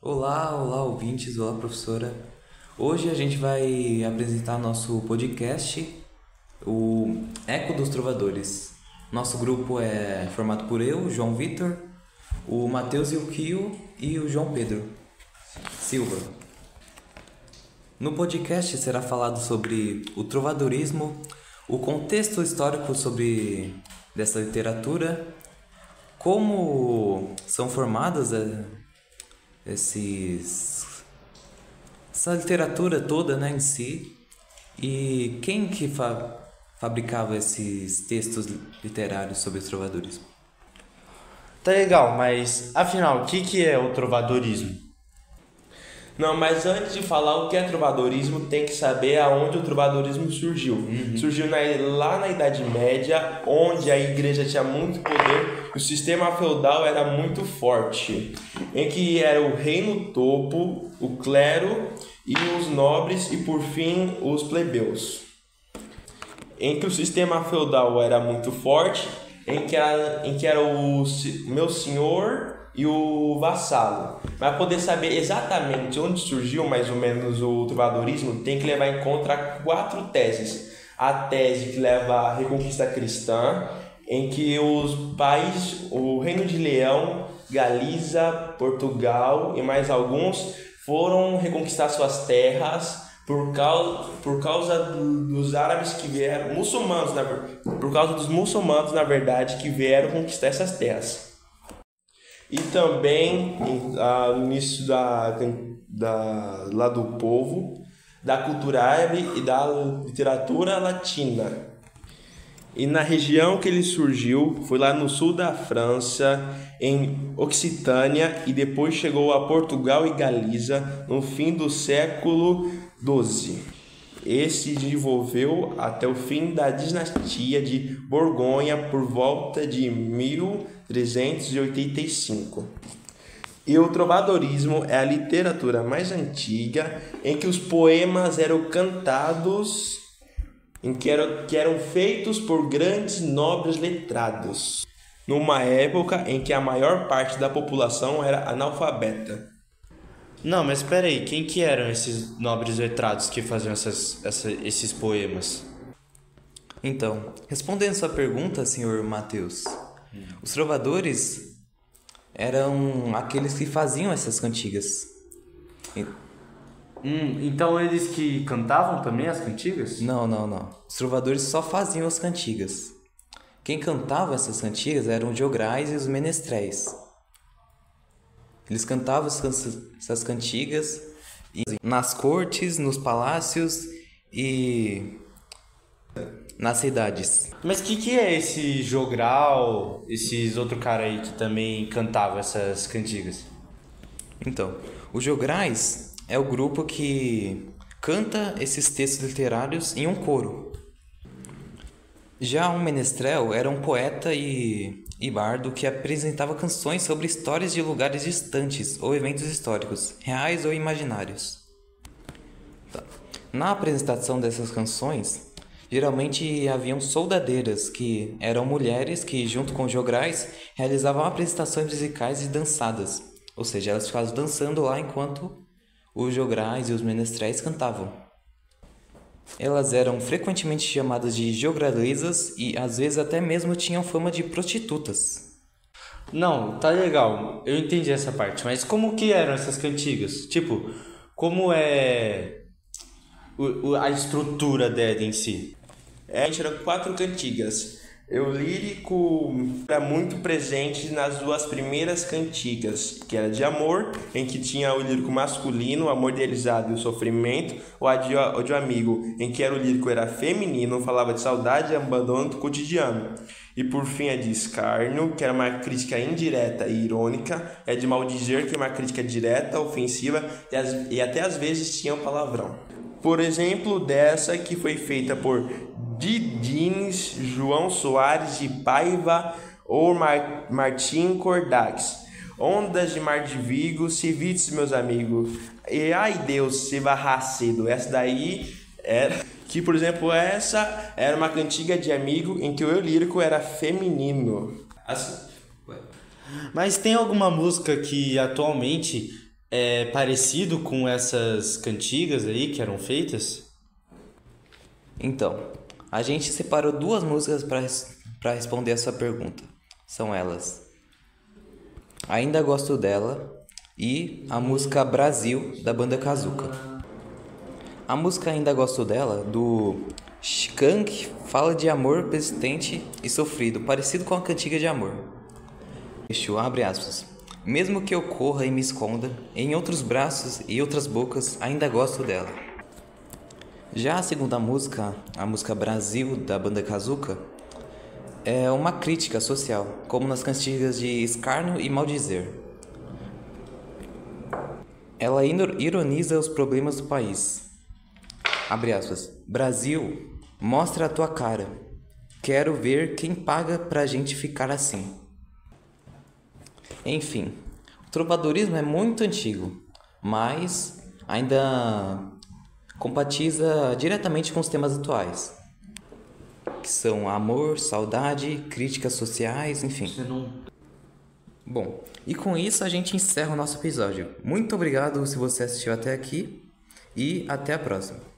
Olá, olá ouvintes, olá professora. Hoje a gente vai apresentar nosso podcast, o Eco dos Trovadores. Nosso grupo é formado por eu, João Vitor, o Matheus e o Kio e o João Pedro Silva. No podcast será falado sobre o trovadorismo, o contexto histórico sobre dessa literatura, como são formadas essa literatura toda, né, em si, e quem que fabricava esses textos literários sobre o trovadorismo. Tá legal, mas afinal, o que é o trovadorismo? Não, mas antes de falar o que é trovadorismo, tem que saber aonde o trovadorismo surgiu. Surgiu lá na Idade Média, onde a igreja tinha muito poder e o sistema feudal era muito forte, em que era o rei no topo, o clero e os nobres e, por fim, os plebeus. Em que o sistema feudal era muito forte, em que era o meu senhor e o vassalo. Para poder saber exatamente onde surgiu mais ou menos o trovadorismo, tem que levar em conta 4 teses. A tese que leva à reconquista cristã, em que os países, o Reino de Leão, Galiza, Portugal e mais alguns foram reconquistar suas terras por causa dos árabes que vieram, por causa dos muçulmanos, na verdade, que vieram conquistar essas terras. E também no início lá do povo, da cultura árabe e da literatura latina. E na região que ele surgiu, foi lá no sul da França, em Occitânia, e depois chegou a Portugal e Galiza no fim do século XII. Esse se desenvolveu até o fim da dinastia de Borgonha por volta de 1385. E o trovadorismo é a literatura mais antiga em que os poemas eram cantados, que eram feitos por grandes nobres letrados, numa época em que a maior parte da população era analfabeta. Não, mas espera aí, quem que eram esses nobres letrados que faziam esses poemas? Então, respondendo sua pergunta, senhor Matheus, os trovadores eram aqueles que faziam essas cantigas. Então eles que cantavam também as cantigas? Não. Os trovadores só faziam as cantigas. Quem cantava essas cantigas eram os jograis e os menestréis. Eles cantavam essas cantigas nas cortes, nos palácios e nas cidades. Mas que é esse jogral, esses outro cara aí que também cantava essas cantigas? Então, os jograis é o grupo que canta esses textos literários em um coro. Já um menestrel era um poeta e bardo que apresentava canções sobre histórias de lugares distantes ou eventos históricos, reais ou imaginários. Na apresentação dessas canções, geralmente haviam soldadeiras, que eram mulheres que, junto com jograis, realizavam apresentações musicais e dançadas, ou seja, elas ficavam dançando lá enquanto os jograis e os menestréis cantavam. Elas eram frequentemente chamadas de jogralisas e às vezes até mesmo tinham fama de prostitutas. Não, tá legal, eu entendi essa parte, mas como que eram essas cantigas? Tipo, como é a estrutura dela em si? Eram 4 cantigas. O lírico era muito presente nas 2 primeiras cantigas, que era de amor, em que tinha o lírico masculino, o amor idealizado e o sofrimento, o ódio amigo, em que o lírico era feminino, falava de saudade e abandono do cotidiano. E por fim é de escárnio, que era uma crítica indireta e irônica, é de maldizer, que é uma crítica direta, ofensiva e até às vezes tinha um palavrão. Por exemplo, dessa que foi feita por Didines, João Soares de Paiva ou Martim Cordax. Ondas de mar de Vigo, se vites, meus amigos. E ai Deus, se varrar cedo. Essa daí era... Que, por exemplo, essa era uma cantiga de amigo em que o eu lírico era feminino. Mas tem alguma música que atualmente é parecido com essas cantigas aí que eram feitas? Então, a gente separou duas músicas para responder essa pergunta. São elas: Ainda Gosto Dela e a música Brasil, da banda Kazuca. A música Ainda Gosto Dela, do Skank, fala de amor persistente e sofrido, parecido com a cantiga de amor. Abre aspas. Mesmo que eu corra e me esconda, em outros braços e outras bocas, ainda gosto dela. Já a segunda música, a música Brasil, da banda Kazuca, é uma crítica social, como nas cantigas de escárnio e maldizer. Ela ironiza os problemas do país. Abre aspas. Brasil, mostra a tua cara. Quero ver quem paga pra gente ficar assim. Enfim, o trovadorismo é muito antigo, mas ainda compatiza diretamente com os temas atuais, que são amor, saudade, críticas sociais, enfim. Bom, e com isso a gente encerra o nosso episódio. Muito obrigado se você assistiu até aqui e até a próxima.